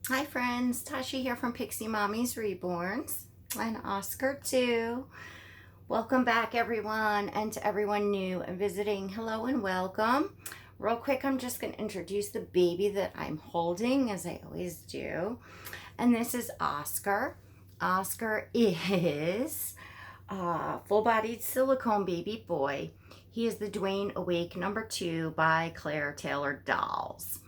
Hi friends, Tasha here from Pixie Mommy's Reborns and Oscar too. Welcome back everyone, and to everyone new and visiting, hello and welcome. Real quick, I'm just going to introduce the baby that I'm holding as I always do. And this is Oscar. Oscar is a full-bodied silicone baby boy. He is the Dwayne Awake #2 by Claire Taylor Dolls.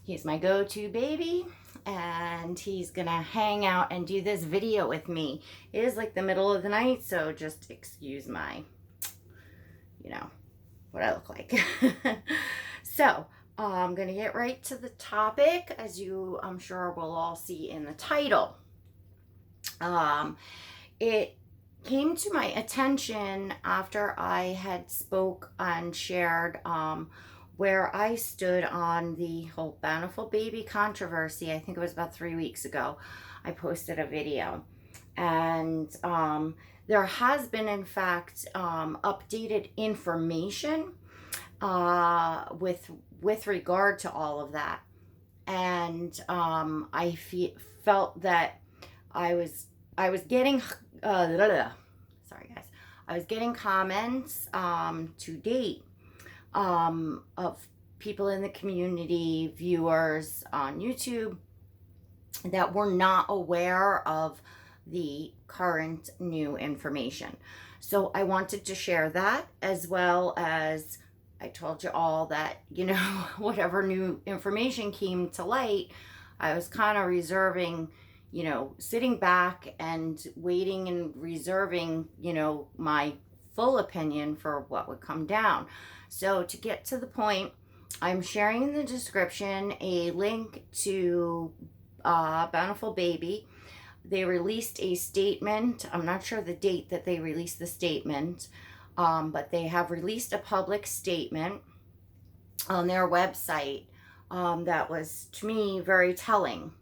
He's my go-to baby, and he's gonna hang out and do this video with me. It is like the middle of the night, so just excuse my, what I look like. So I'm gonna get right to the topic, as you I'm sure will all see in the title. It came to my attention after I had spoke and shared where I stood on the whole Bountiful Baby controversy. I think it was about 3 weeks ago. I posted a video, and there has been, in fact, updated information with regard to all of that, and I felt that I was getting sorry guys, I was getting comments to date of people in the community, viewers on YouTube, that were not aware of the current new information. So I wanted to share that, as well as I told you all that, whatever new information came to light, I was kind of reserving, sitting back and waiting and reserving, my full opinion for what would come down. So to get to the point, I'm sharing in the description a link to Bountiful Baby. They released a statement. I'm not sure the date that they released the statement, but they have released a public statement on their website that was, to me, very telling.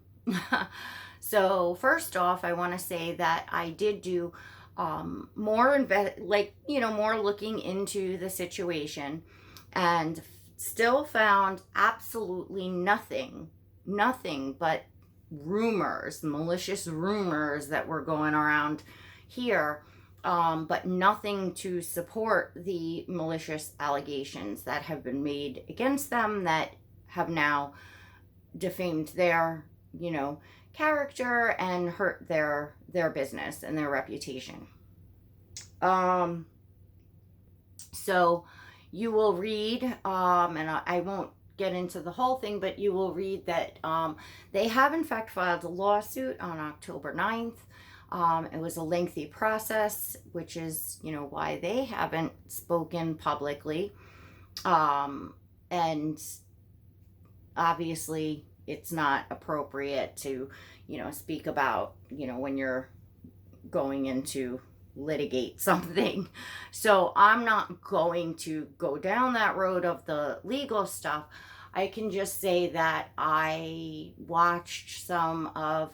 So first off, I want to say that I did do more looking into the situation, and still found absolutely nothing but rumors, malicious rumors that were going around here, but nothing to support the malicious allegations that have been made against them, that have now defamed their, character and hurt their business and their reputation. So you will read, and I won't get into the whole thing, but you will read that they have in fact filed a lawsuit on October 9th. It was a lengthy process, which is, why they haven't spoken publicly. And obviously it's not appropriate to, speak about, when you're going into litigate something. So I'm not going to go down that road of the legal stuff. I can just say that I watched some of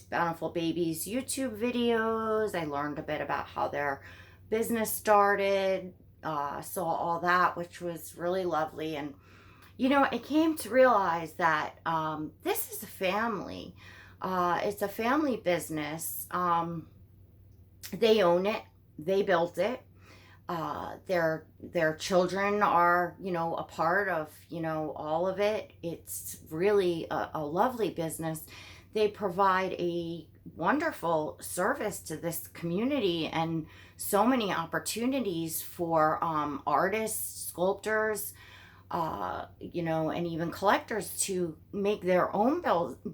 Bountiful Baby's YouTube videos. I learned a bit about how their business started, saw all that, which was really lovely. And I came to realize that this is a family. It's a family business. They own it. They built it. Their children are, a part of, all of it. It's really a lovely business. They provide a wonderful service to this community, and so many opportunities for artists, sculptors, and even collectors to make their own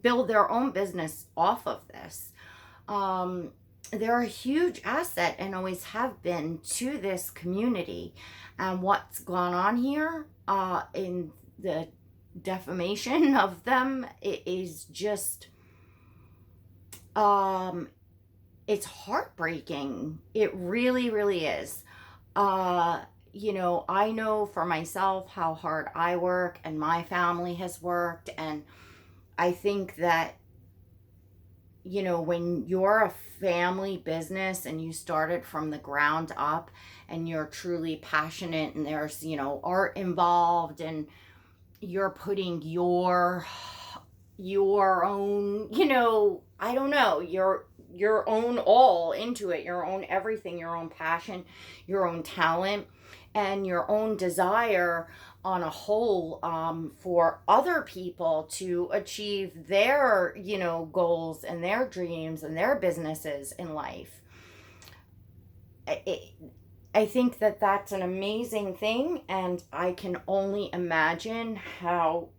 build their own business off of this. They're a huge asset and always have been to this community. And what's gone on here in the defamation of them, it is just, it's heartbreaking. It really, really is. I know for myself how hard I work and my family has worked, and I think that, when you're a family business and you started from the ground up and you're truly passionate, and there's, art involved, and you're putting your your own, I don't know, your own all into it, your own everything, your own passion, your own talent, and your own desire on a whole, for other people to achieve their, goals and their dreams and their businesses in life. I, I think that that's an amazing thing, and I can only imagine how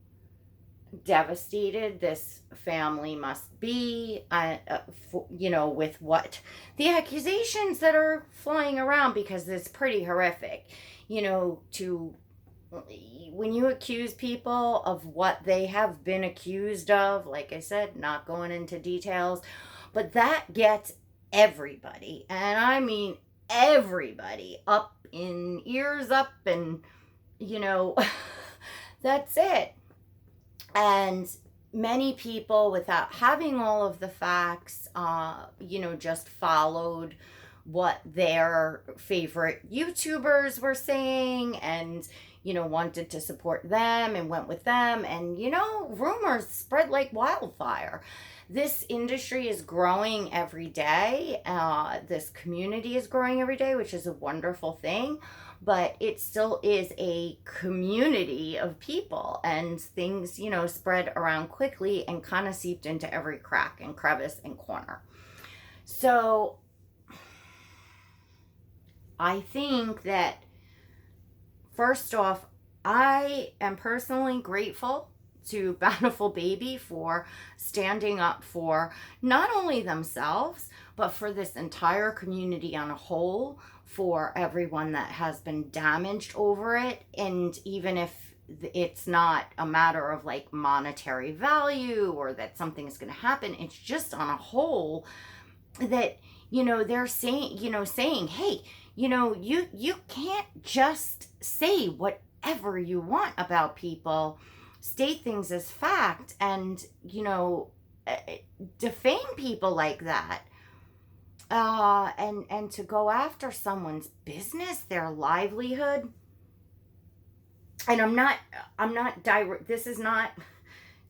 devastated this family must be, with what the accusations that are flying around, because it's pretty horrific, to when you accuse people of what they have been accused of, like I said, not going into details, but that gets everybody, and I mean everybody, up in ears up, and that's it. And many people, without having all of the facts, just followed what their favorite YouTubers were saying, and, wanted to support them and went with them. And, rumors spread like wildfire. This industry is growing every day. This community is growing every day, which is a wonderful thing. But it still is a community of people, and things, spread around quickly and kind of seeped into every crack and crevice and corner. So I think that, first off, I am personally grateful to Bountiful Baby for standing up for not only themselves, but for this entire community on a whole, for everyone that has been damaged over it. And even if it's not a matter of like monetary value or that something is going to happen, it's just on a whole that, they're saying, hey, you can't just say whatever you want about people, state things as fact, and, defame people like that. And to go after someone's business, their livelihood. And this is not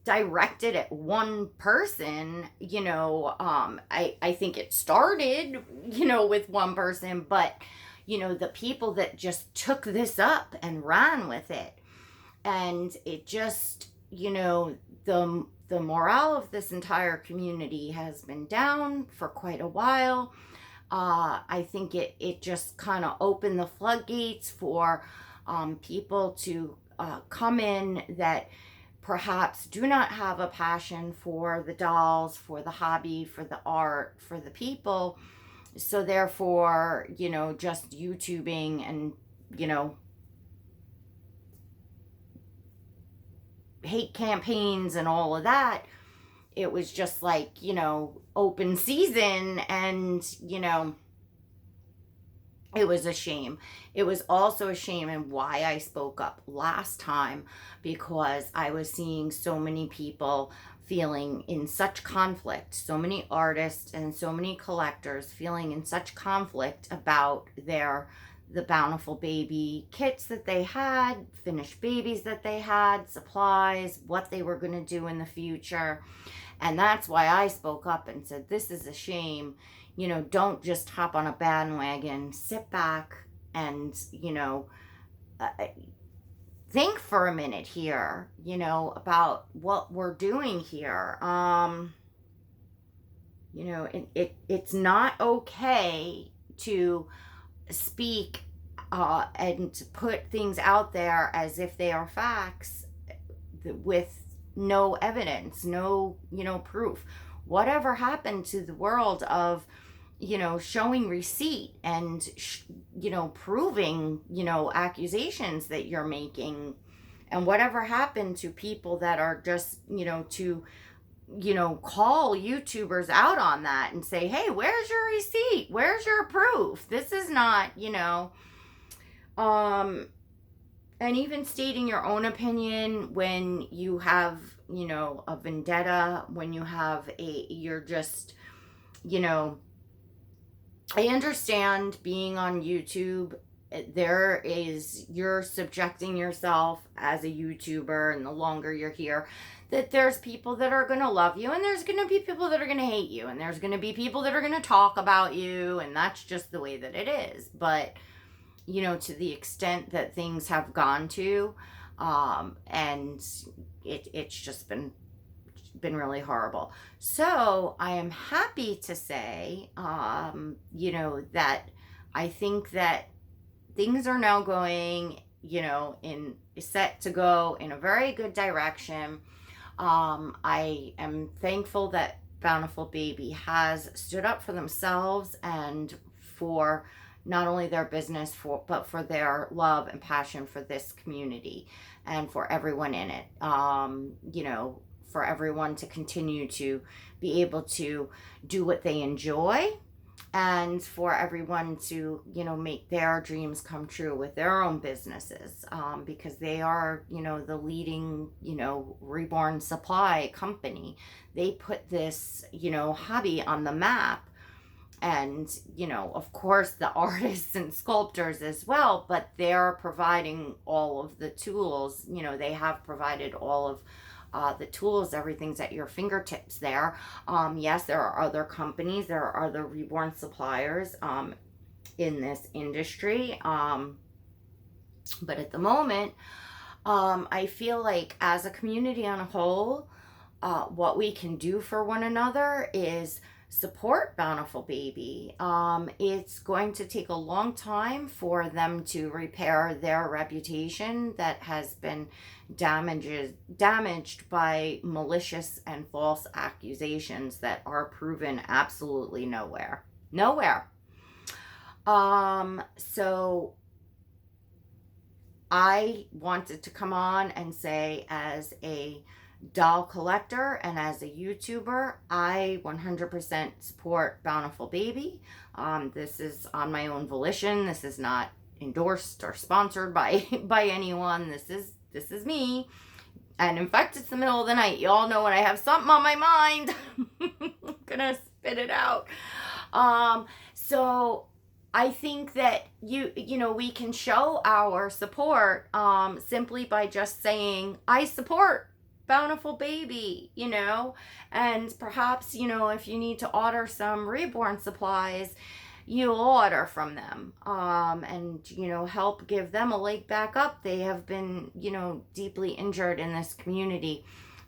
directed at one person, I think it started, with one person, but, the people that just took this up and ran with it. And it just, the morale of this entire community has been down for quite a while. I think it just kind of opened the floodgates for people to come in that perhaps do not have a passion for the dolls, for the hobby, for the art, for the people. So therefore, just YouTubing and, hate campaigns and all of that, it was just like, open season. And, it was a shame. It was also a shame, and why I spoke up last time, because I was seeing so many people feeling in such conflict, so many artists and so many collectors feeling in such conflict about the Bountiful Baby kits that they had, finished babies that they had, supplies, what they were going to do in the future. And that's why I spoke up and said, this is a shame. Don't just hop on a bandwagon. Sit back and, think for a minute here, about what we're doing here. It's not okay to speak and to put things out there as if they are facts with no evidence, no, proof. Whatever happened to the world of, showing receipt and, proving, accusations that you're making? And whatever happened to people that are just, to call YouTubers out on that and say, hey, where's your receipt? Where's your proof? This is not, and even stating your own opinion when you have, a vendetta, when you have you're just, I understand being on YouTube, you're subjecting yourself as a YouTuber, and the longer you're here, that there's people that are going to love you, and there's going to be people that are going to hate you, and there's going to be people that are going to talk about you, and that's just the way that it is. But, you know, to the extent that things have gone to, and it's just been really horrible. So I am happy to say, you know, that I think that things are now going, you know, set to go in a very good direction. I am thankful that Bountiful Baby has stood up for themselves and for not only their business, but for their love and passion for this community and for everyone in it. You know, for everyone to continue to be able to do what they enjoy, and for everyone to, you know, make their dreams come true with their own businesses, because they are, you know, the leading, you know, reborn supply company. They put this, you know, hobby on the map. And, you know, of course, the artists and sculptors as well, but they're providing all of the tools. You know, they have provided all of the tools, everything's at your fingertips there. Yes, there are other companies, there are other reborn suppliers in this industry. But at the moment, I feel like as a community on a whole, what we can do for one another is support Bountiful Baby. It's going to take a long time for them to repair their reputation that has been damaged by malicious and false accusations that are proven absolutely nowhere. So I wanted to come on and say, as a doll collector and as a YouTuber, I 100% support Bountiful Baby. This is on my own volition. This is not endorsed or sponsored by anyone. This is me. And in fact, it's the middle of the night. You all know when I have something on my mind, I'm gonna spit it out. So I think that you know, we can show our support simply by just saying, I support Bountiful Baby, you know. And perhaps, you know, if you need to order some reborn supplies, you'll order from them, and, you know, help give them a leg back up. They have been, you know, deeply injured in this community,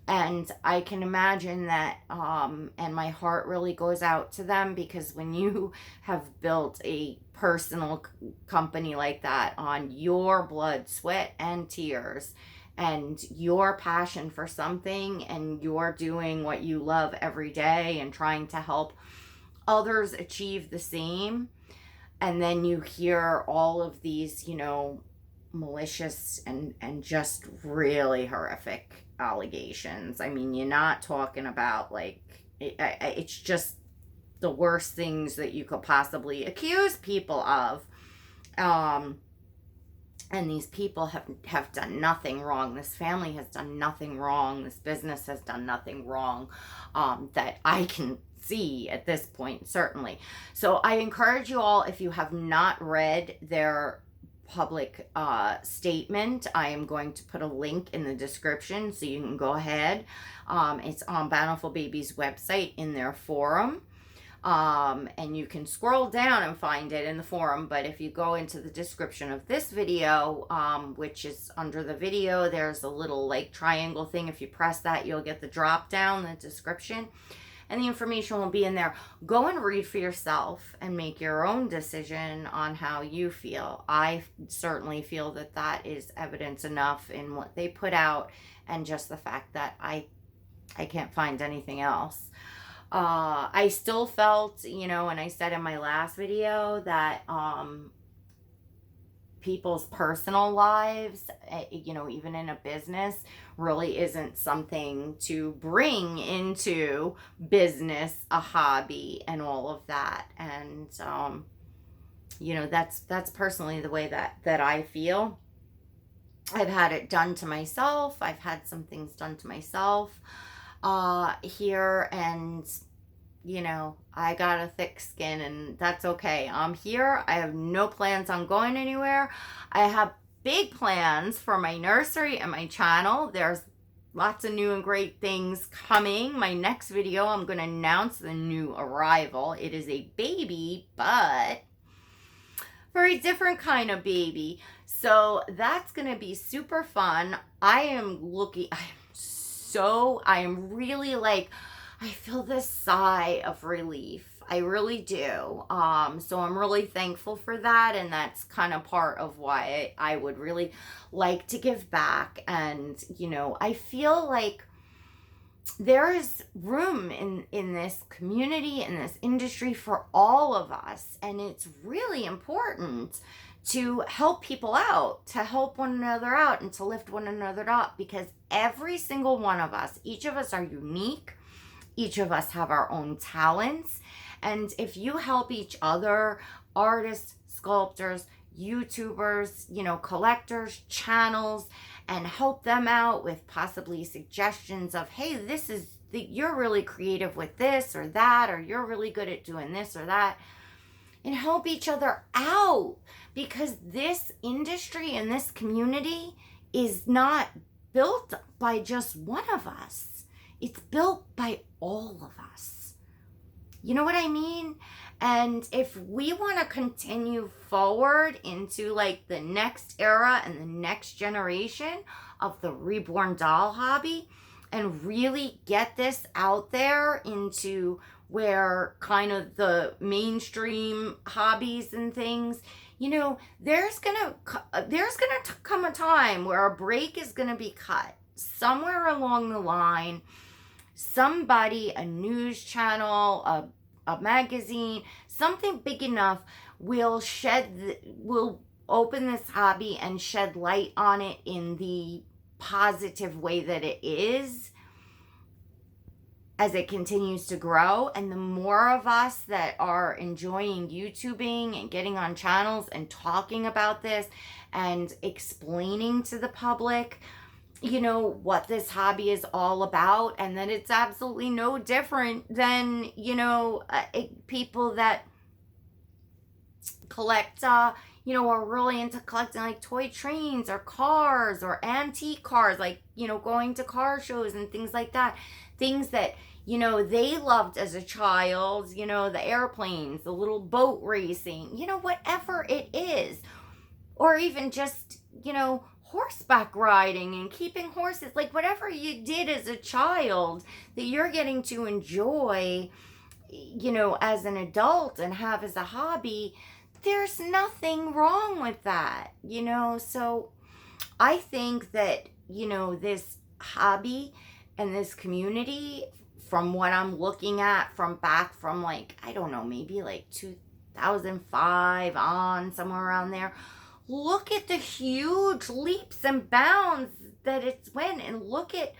and I can imagine that, and my heart really goes out to them, because when you have built a personal company like that on your blood, sweat, and tears, and your passion for something, and you're doing what you love every day and trying to help others achieve the same, and then you hear all of these, you know, malicious and just really horrific allegations. I mean, you're not talking about, like, it's just the worst things that you could possibly accuse people of. And these people have done nothing wrong. This family has done nothing wrong. This business has done nothing wrong, that I can see at this point, certainly. So I encourage you all, if you have not read their public statement, I am going to put a link in the description so you can go ahead. It's on Bountiful Baby's website in their forum. And you can scroll down and find it in the forum, but if you go into the description of this video, which is under the video, there's a little like triangle thing. If you press that, you'll get the drop down, the description, and the information will be in there. Go and read for yourself and make your own decision on how you feel. I certainly feel that that is evidence enough in what they put out, and just the fact that I can't find anything else. I still felt, you know, and I said in my last video that people's personal lives, you know, even in a business, really isn't something to bring into business, a hobby, and all of that. And you know, that's personally the way that I feel. I've had it done to myself. I've had some things done to myself here, and you know, I got a thick skin, and that's okay. I'm here. I have no plans on going anywhere. I have big plans for my nursery and my channel. There's lots of new and great things coming. My next video, I'm going to announce the new arrival. It is a baby, but very different kind of baby. So that's going to be super fun. I am really like, I feel this sigh of relief. I really do. So I'm really thankful for that. And that's kind of part of why I would really like to give back. And, I feel like there is room in this community, in this industry for all of us. And it's really important to help people out, to help one another out, and to lift one another up, because every single one of us, each of us are unique. Each of us have our own talents. And if you help each other, artists, sculptors, YouTubers, collectors, channels, and help them out with possibly suggestions of, hey, you're really creative with this or that, or you're really good at doing this or that, and help each other out, because this industry and this community is not built by just one of us. It's built by all of us. You know what I mean? And if we want to continue forward into like the next era and the next generation of the reborn doll hobby, and really get this out there into where kind of the mainstream hobbies and things, there's gonna come a time where a break is gonna be cut somewhere along the line. Somebody, a news channel, a magazine, something big enough will open this hobby and shed light on it in the positive way that it is, as it continues to grow. And the more of us that are enjoying YouTubing and getting on channels and talking about this and explaining to the public, what this hobby is all about, and that it's absolutely no different than, people that collect, are really into collecting like toy trains or cars or antique cars, like, going to car shows and things like that. Things that, they loved as a child, the airplanes, the little boat racing, whatever it is. Or even just, horseback riding and keeping horses, like whatever you did as a child that you're getting to enjoy, as an adult and have as a hobby, there's nothing wrong with that, So I think that, this hobby and this community, from what I'm looking at from like, I don't know, maybe like 2005 on, somewhere around there, look at the huge leaps and bounds that it's went, and look at,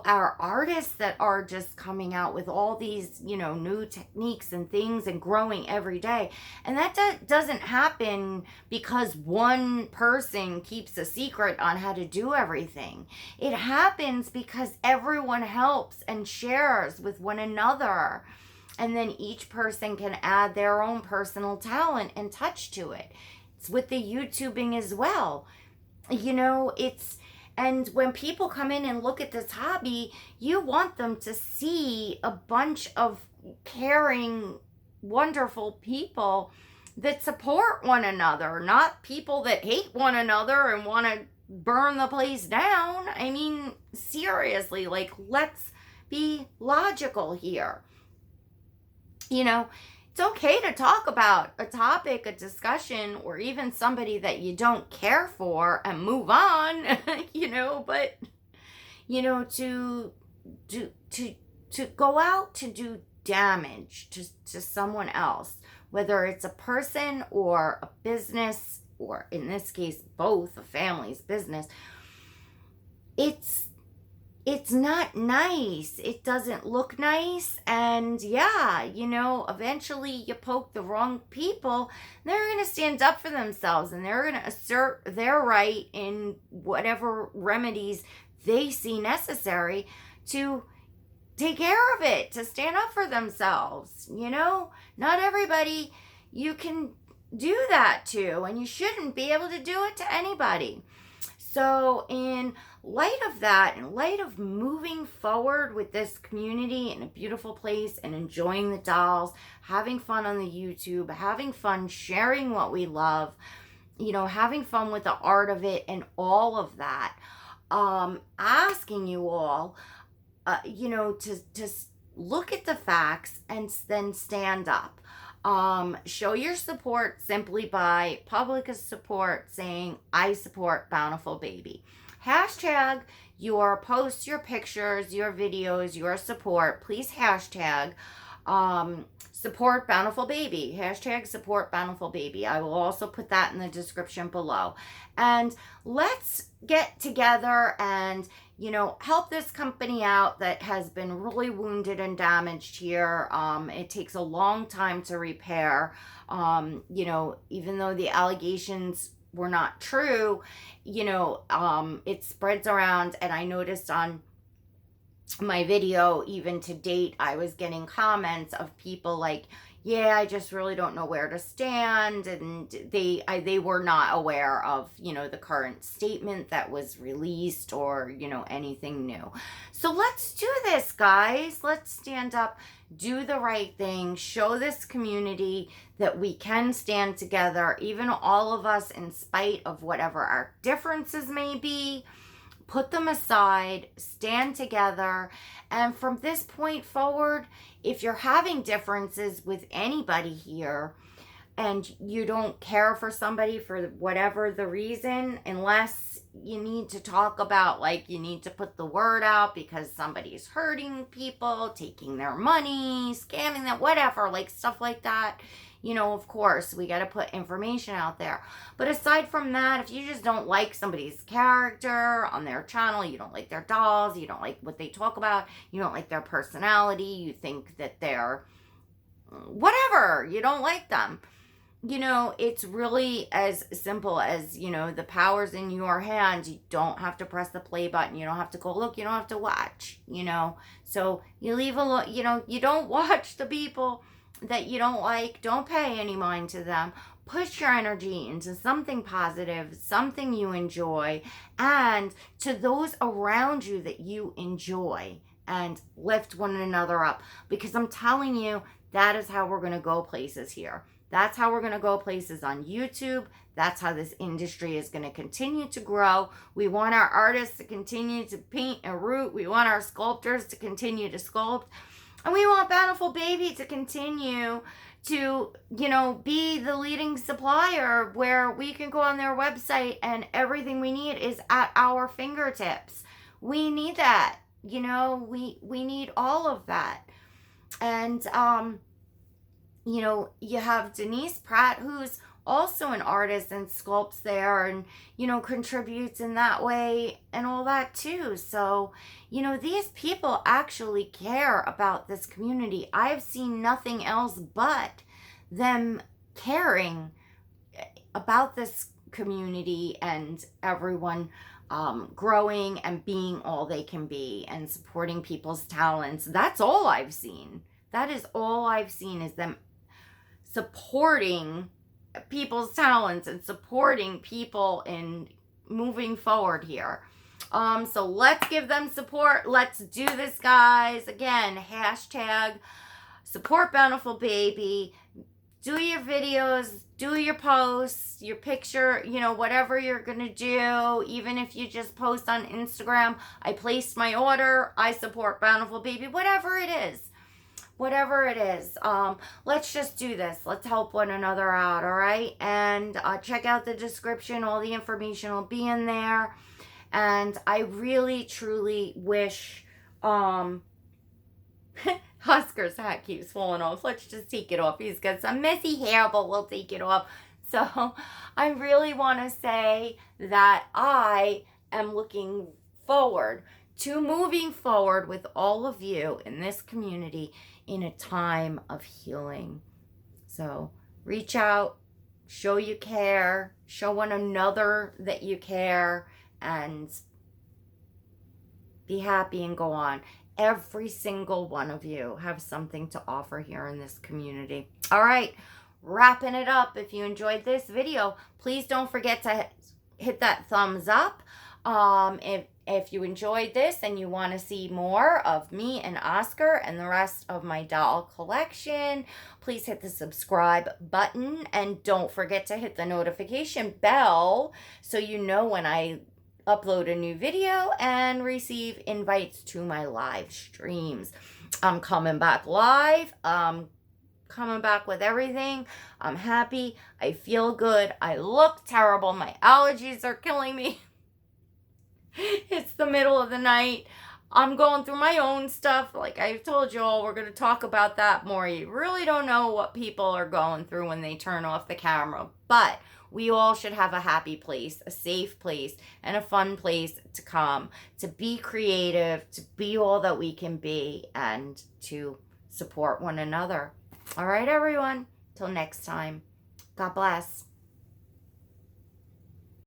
our artists that are just coming out with all these, new techniques and things and growing every day. And that doesn't happen because one person keeps a secret on how to do everything. It happens because everyone helps and shares with one another. And then each person can add their own personal talent and touch to it. It's with the YouTubing as well. And when people come in and look at this hobby, you want them to see a bunch of caring, wonderful people that support one another, not people that hate one another and want to burn the place down. I mean, seriously, like, let's be logical here. It's okay to talk about a topic, a discussion, or even somebody that you don't care for and move on, but, to go out to do damage to someone else, whether it's a person or a business, or in this case, both, a family's business, it's not nice. It doesn't look nice. And yeah, eventually you poke the wrong people, they're going to stand up for themselves, and they're going to assert their right in whatever remedies they see necessary to take care of it, to stand up for themselves. Not everybody you can do that to, and you shouldn't be able to do it to anybody. So in light of that, in light of moving forward with this community in a beautiful place and enjoying the dolls, having fun on the YouTube, having fun sharing what we love, having fun with the art of it and all of that, asking you all, to look at the facts and then stand up. Show your support simply by public support, saying, I support Bountiful Baby. Hashtag your posts, your pictures, your videos, your support. Please hashtag support Bountiful Baby. Hashtag support Bountiful Baby. I will also put that in the description below. And let's get together and, help this company out that has been really wounded and damaged here. It takes a long time to repair. Even though the allegations were not true, it spreads around. And I noticed on my video, even to date, I was getting comments of people like, yeah, I just really don't know where to stand. And they were not aware of, the current statement that was released or, anything new. So let's do this, guys. Let's stand up, do the right thing, show this community that we can stand together, even all of us, in spite of whatever our differences may be. Put them aside, stand together, and from this point forward, if you're having differences with anybody here and you don't care for somebody for whatever the reason, unless you need to talk about, like, you need to put the word out because somebody's hurting people, taking their money, scamming them, whatever, like stuff like that, of course, we got to put information out there. But aside from that, if you just don't like somebody's character on their channel, you don't like their dolls, you don't like what they talk about, you don't like their personality, you think that they're whatever, you don't like them, it's really as simple as, the power's in your hands. You don't have to press the play button. You don't have to go look. You don't have to watch, So you leave alone, you don't watch the people that you don't like. Don't pay any mind to them. Push your energy into something positive, something you enjoy, and to those around you that you enjoy, and lift one another up. Because I'm telling you, that is how we're going to go places here. That's how we're going to go places on YouTube. That's how this industry is going to continue to grow. We want our artists to continue to paint and root. We want our sculptors to continue to sculpt. And we want Bountiful Baby to continue to, be the leading supplier where we can go on their website and everything we need is at our fingertips. We need that. We need all of that. And, you have Denise Pratt, who's also an artist and sculpts there and, contributes in that way and all that too. So, these people actually care about this community. I've seen nothing else but them caring about this community and everyone growing and being all they can be and supporting people's talents. That's all I've seen. That is all I've seen, is them supporting people's talents and supporting people in moving forward here. So let's give them support. Let's do this, guys. Again, hashtag support Bountiful Baby. Do your videos, do your posts, your picture, whatever you're going to do. Even if you just post on Instagram, I placed my order, I support Bountiful Baby, whatever it is. Whatever it is, let's just do this. Let's help one another out, all right? And check out the description. All the information will be in there. And I really, truly wish... Oscar's hat keeps falling off. Let's just take it off. He's got some messy hair, but we'll take it off. So I really want to say that I am looking forward to moving forward with all of you in this community in a time of healing. So reach out, show you care, show one another that you care, and be happy and go on. Every single one of you have something to offer here in this community. All right, wrapping it up. If you enjoyed this video, please don't forget to hit that thumbs up. If you enjoyed this and you want to see more of me and Oscar and the rest of my doll collection, please hit the subscribe button and don't forget to hit the notification bell so you know when I upload a new video and receive invites to my live streams. I'm coming back live. Coming back with everything. I'm happy. I feel good. I look terrible. My allergies are killing me. It's the middle of the night. I'm going through my own stuff. Like I told you all, we're going to talk about that more. You really don't know what people are going through when they turn off the camera. But we all should have a happy place, a safe place, and a fun place to come, to be creative, to be all that we can be, and to support one another. All right, everyone. Till next time. God bless.